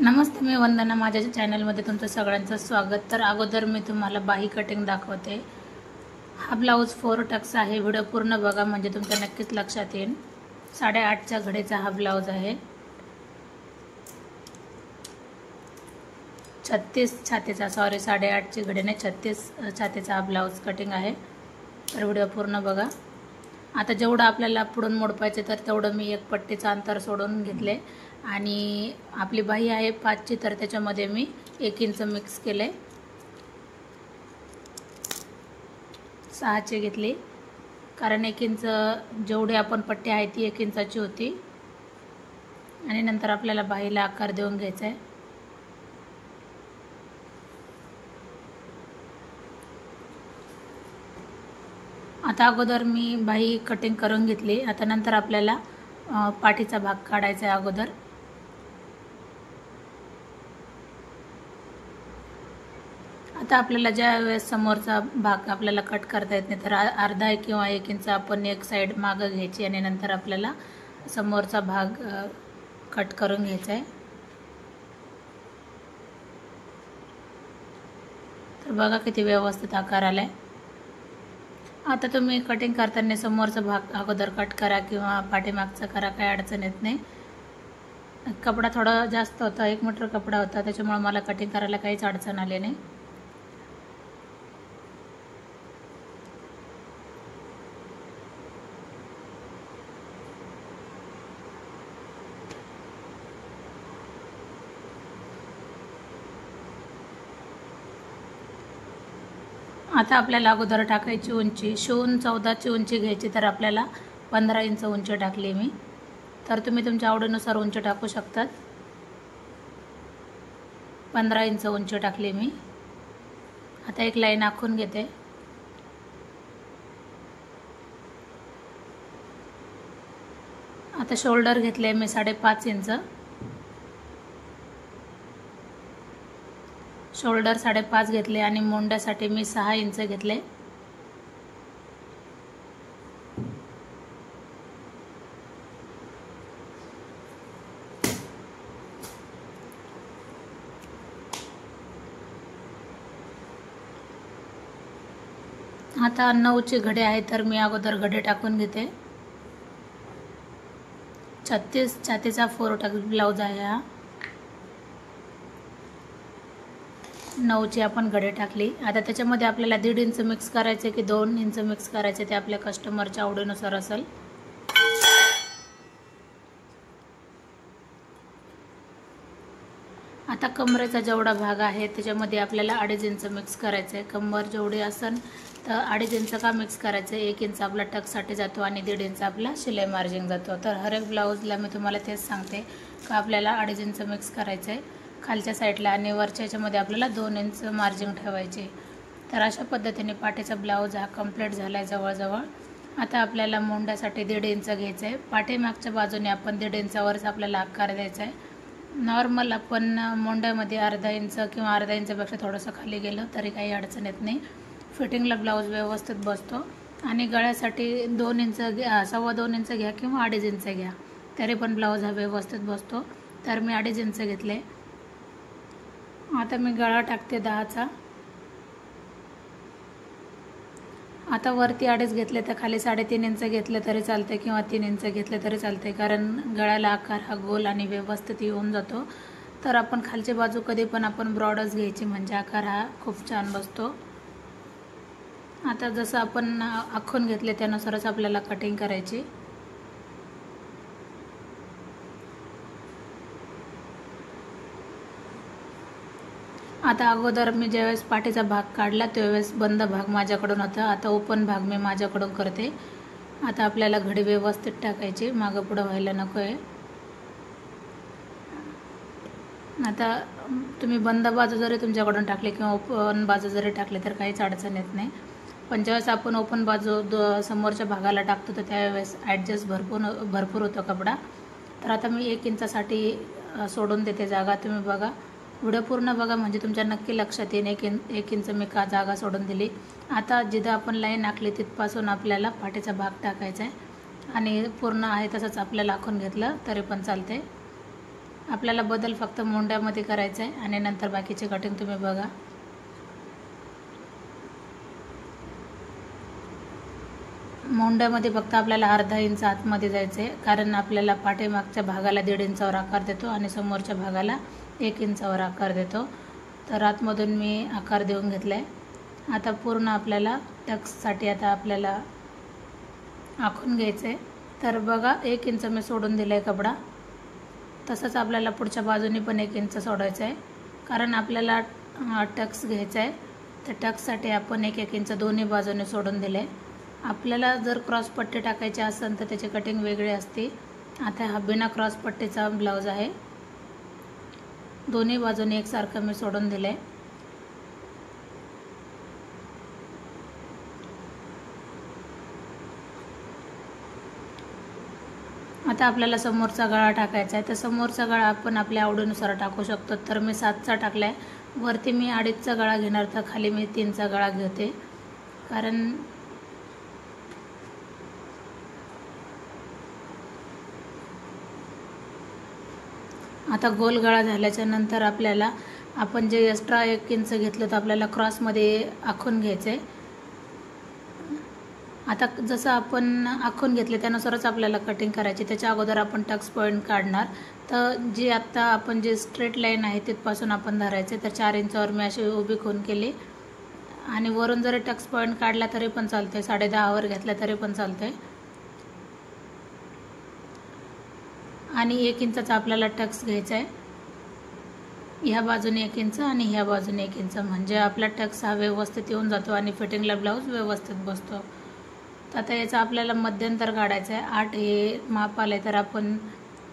नमस्ते, मी वंदना. माझ्या चॅनलमध्ये तुमचं सगळ्यांचं स्वागत. तर अगोदर मी तुम्हाला बाही कटिंग दाखवते. हा ब्लाऊज 4 टक्स आहे. व्हिडिओ पूर्ण बघा म्हणजे तुमच्या नक्कीच लक्षात येईल. 8.5च्या घडीचा हा ब्लाऊज आहे. 36 छातीचा, 8.5ची घडीने 36 छातीचा हा ब्लाऊज कटिंग आहे. तर व्हिडिओ पूर्ण बघा. आता जेवढं आपल्याला पुढून मोडपायचे तर तेवढं मी एक पट्टीचं अंतर सोडून घेतले आणि आपली बाही आहे 5ची, तर त्याच्यामध्ये मी 1 इंच मिक्स केले. 6ची घेतली कारण 1 इंच जेवढी आपण पट्टी आहे ती 1 इंचाची होती आणि नंतर आपल्याला बाहीला आकार देऊन घ्यायचा आहे. आता अगोदर मी बाही कटिंग करून घेतली. आता नंतर आपल्याला पाठीचा भाग काढायचा आहे. अगोदर आता आपल्याला ज्या वेळेस समोरचा भाग आपल्याला कट करता येत नाही तर अर्धा किंवा 1 इंच आपण एक साईड मागं घ्यायची आणि नंतर आपल्याला समोरचा भाग कट करून घ्यायचा आहे. तर बघा किती व्यवस्थित आकार आलाय. आता तुम्ही कटिंग करताना समोरचा भाग अगोदर कट करा किंवा पाठीमागचा करा, काही अडचण येत नाही. कपडा थोडा जास्त होता, 1 मीटर कपडा होता, त्याच्यामुळे मला कटिंग करायला काहीच अडचण आली नाही. आता आपल्याला अगोदर टाकायची उंची, शिवून 14ची उंची घ्यायची, तर आपल्याला 15 इंच उंची टाकली मी. तर तुम्ही तुमच्या आवडीनुसार उंची टाकू शकतात. 15 इंच उंची टाकली मी. आता एक लाईन आखून घेते. आता शोल्डर घेतले मी 5.5 इंच. शोल्डर 5.5 घेतले आणि मोंड्यासाठी मी 6 इंच घेतले. आता 9ची घडी आहे तर मी अगोदर घडी टाकून घेते. 36 छातीचा 4 टक्स ब्लाऊज आहे हा. 9ची आपण घडी टाकली. आता त्याच्यामध्ये आपल्याला 1.5 इंच मिक्स करायचे की 2 इंच मिक्स करायचे ते आपल्या कस्टमरच्या आवडीनुसार असेल. आता कमरेचा जेवढा भाग आहे त्याच्यामध्ये आपल्याला 2.5 इंच मिक्स करायचं आहे. कंबर जेवढी असेल तर 2.5 इंच का मिक्स करायचं आहे. 1 इंच आपला टक्ससाठी जातो आणि 1.5 इंच आपला शिलाई मार्जिन जातो. तर हर एक ब्लाऊजला मी तुम्हाला तेच सांगते का आपल्याला 2.5 इंच मिक्स करायचं आहे खालच्या साईडला आणि वरच्या याच्यामध्ये आपल्याला 2 इंच मार्जिन ठेवायचे. तर अशा पद्धतीने पाठीचा ब्लाऊज हा कंप्लीट झाला आहे जवळजवळ. आता आपल्याला मोंड्यासाठी 1.5 इंच घ्यायचं आहे. पाठीमागच्या बाजूने आपण 1.5 इंचावरच आपल्याला आकार द्यायचा आहे. नॉर्मल आपण मोंड्यामध्ये अर्धा इंच किंवा अर्धा इंचापेक्षा थोडंसं खाली गेलं तरी काही अडचण येत नाही. फिटिंगला ब्लाऊज व्यवस्थित बसतो. आणि गळ्यासाठी 2 इंच घ्या, 2.25 इंच घ्या किंवा 2.5 इंच घ्या, तरी पण ब्लाऊज हा व्यवस्थित बसतो. तर मी 2.5 इंच घेतले. आता मी गळा टाकते 10चा. आता वरती 2.5 घेतले तर खाली 3.5 इंच घेतले तरी चालते किंवा 3 इंच घेतले तरी चालते, कारण गळ्याला आकार हा गोल आणि व्यवस्थित येऊन जातो. तर आपण खालची बाजू कधी पण आपण ब्रॉडच घ्यायची म्हणजे आकार हा खूप छान बसतो. आता जसं आपण आखून घेतले त्यानुसारच आपल्याला कटिंग करायची. आता अगोदर मी ज्यावेळेस पाठीचा भाग काढला त्यावेळेस बंद भाग माझ्याकडून होता. आता ओपन भाग मी माझ्याकडून करते. आता आपल्याला घडी व्यवस्थित टाकायची, मागं पुढं व्हायला नको आहे. आता तुम्ही बंद बाजू जरी तुमच्याकडून टाकले किंवा ओपन बाजू जरी टाकले तर काहीच अडचण येत नाही. पण ज्यावेळेस आपण ओपन बाजू समोरच्या भागाला टाकतो तर त्यावेळेस ॲडजस्ट भरपूर होतो कपडा. तर आता मी 1 इंचासाठी सोडून देते जागा. तुम्ही बघा, व्हिडिओ पूर्ण बघा म्हणजे तुमच्या नक्की लक्षात येईल 1 इंच मी का जागा सोडून दिली. आता जिथं आपण लाईन आखली तिथपासून आपल्याला पाठीचा भाग टाकायचा आहे आणि पूर्ण आहे तसंच आपल्याला आखून घेतलं तरी पण चालते. आपल्याला बदल फक्त मोंड्यामध्ये करायचा आहे आणि नंतर बाकीचे कटिंग तुम्ही बघा. मोंड्यामध्ये फक्त आपल्याला अर्धा इंच आतमध्ये जायचं आहे, कारण आपल्याला पाठीमागच्या भागाला 1.5 इंचावर आकार देतो आणि समोरच्या भागाला 1 इंचावर आकार देतो. तर आतमधून मी आकार देऊन घेतला आहे. आता पूर्ण आपल्याला टक्ससाठी आता आपल्याला आखून घ्यायचं आहे. तर बघा 1 इंच मी सोडून दिला आहे कपडा. तसंच आपल्याला पुढच्या बाजूने पण 1 इंच सोडायचं आहे, कारण आपल्याला टक्स घ्यायचा आहे. तर टक्ससाठी आपण 1-1 इंच दोन्ही बाजूने सोडून दिले आहे. आपल्याला जर क्रॉस पट्टी टाकायची असेल तर त्याची कटिंग वेगळी असते. आता हा बिना क्रॉस पट्टीचा ब्लाऊज आहे. दोन्ही बाजूने एकसारखं मी सोडून दिलं आहे. आता आपल्याला समोरचा गळा टाकायचा आहे. तर समोरचा गळा आपण आपल्या आवडीनुसार टाकू शकतो. तर मी 7चा टाकला आहे. वरती मी 2.5चा गळा घेणार, तर खाली मी 3चा गळा घेते. कारण आता गोल गळा झाल्याच्या नंतर आपल्याला आपण जे एक्स्ट्रा 1 इंच घेतलं तर आपल्याला क्रॉसमध्ये आखून घ्यायचं आहे. आता जसं आपण आखून घेतले त्यानुसारच आपल्याला कटिंग करायची. त्याच्या अगोदर आपण टक्स पॉईंट काढणार. तर जी आत्ता आपण जे स्ट्रेट लाईन आहे तिथपासून आपण धरायचे. तर 4 इंचावर मी अशी उभी खूण केली आणि वरून जरी टक्स पॉईंट काढला तरी पण चालते, 10.5वर घेतला तरी पण चालते. आणि 1 इंचाचा आपल्याला टक्स घ्यायचा आहे. ह्या बाजूने 1 इंच आणि ह्या बाजूने 1 इंच, म्हणजे आपला टक्स हा व्यवस्थित येऊन जातो आणि फिटिंगला ब्लाऊज व्यवस्थित बसतो. तर आता याचं आपल्याला मध्यंतर काढायचं आहे. 8 हे माप आले तर आपण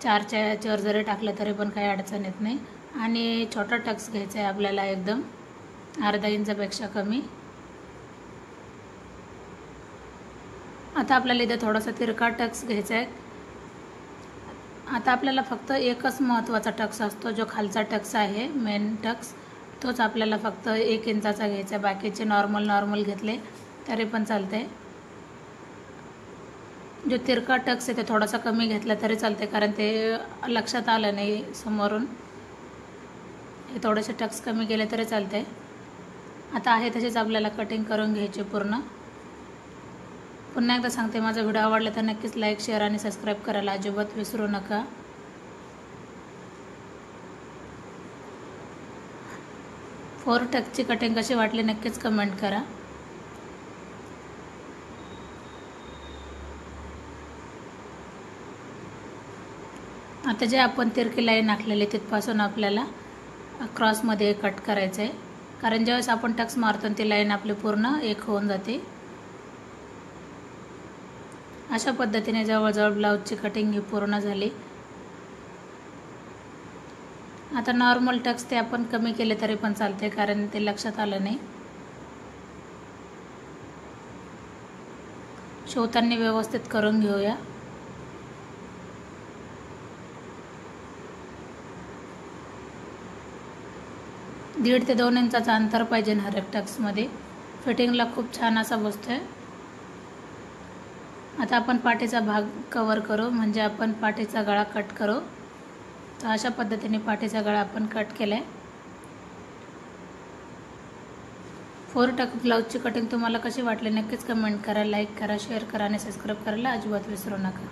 4च्या याच्यावर जरी टाकलं तरी पण काही अडचण येत नाही. आणि छोटा टक्स घ्यायचा आहे आपल्याला, एकदम अर्धा इंचापेक्षा कमी. आता आपल्याला इथे थोडासा तिरका टक्स घ्यायचा आहे. आता आपल्याला फक्त एकच महत्त्वाचा टक्स असतो, जो खालचा टक्स आहे मेन टक्स, तोच आपल्याला फक्त 1 इंचाचा घ्यायचा आहे. बाकीचे नॉर्मल घेतले तरी पण चालते. जो तिरका टक्स आहे ते थोडासा कमी घेतला तरी चालते, कारण ते लक्षात आलं नाही समोरून. हे थोडेसे टक्स कमी केले तरी चालते. आता आहे तसेच आपल्याला कटिंग करून घ्यायची पूर्ण. पुन्हा एकदा सांगते, माझा व्हिडिओ आवडला तर नक्कीच लाईक, शेअर आणि सबस्क्राईब करायला अजिबात विसरू नका. फोर टक्सची कटिंग कशी वाटली नक्कीच कमेंट करा. आता जे आपण तिरकी लाईन आखलेली तिथपासून आपल्याला क्रॉसमध्ये कट करायचं आहे, कारण ज्यावेळेस आपण टक्स मारतो ती लाईन आपली पूर्ण एक होऊन जाते. अशा पद्धतीने जवळजवळ ब्लाऊजची कटिंग ही पूर्ण झाली. आता नॉर्मल टक्स ते आपण कमी केले तरी पण चालते, कारण ते लक्षात आलं नाही. शिवताना व्यवस्थित करून घेऊया. दीड ते 2 इंचाचा अंतर पाहिजे हर एक टक्समध्ये. फिटिंगला खूप छान असा बसतोय. आता आपण पाठीचा भाग कवर करू, म्हणजे आपण पाठीचा गळा कट करू. तर अशा पद्धतीने पाठीचा गळा आपण कट केला आहे. फोर टक ब्लाऊजची कटिंग तुम्हाला कशी वाटली नक्कीच कमेंट करा, लाईक करा, शेअर करा आणि सबस्क्राईब करायला अजिबात विसरू नका.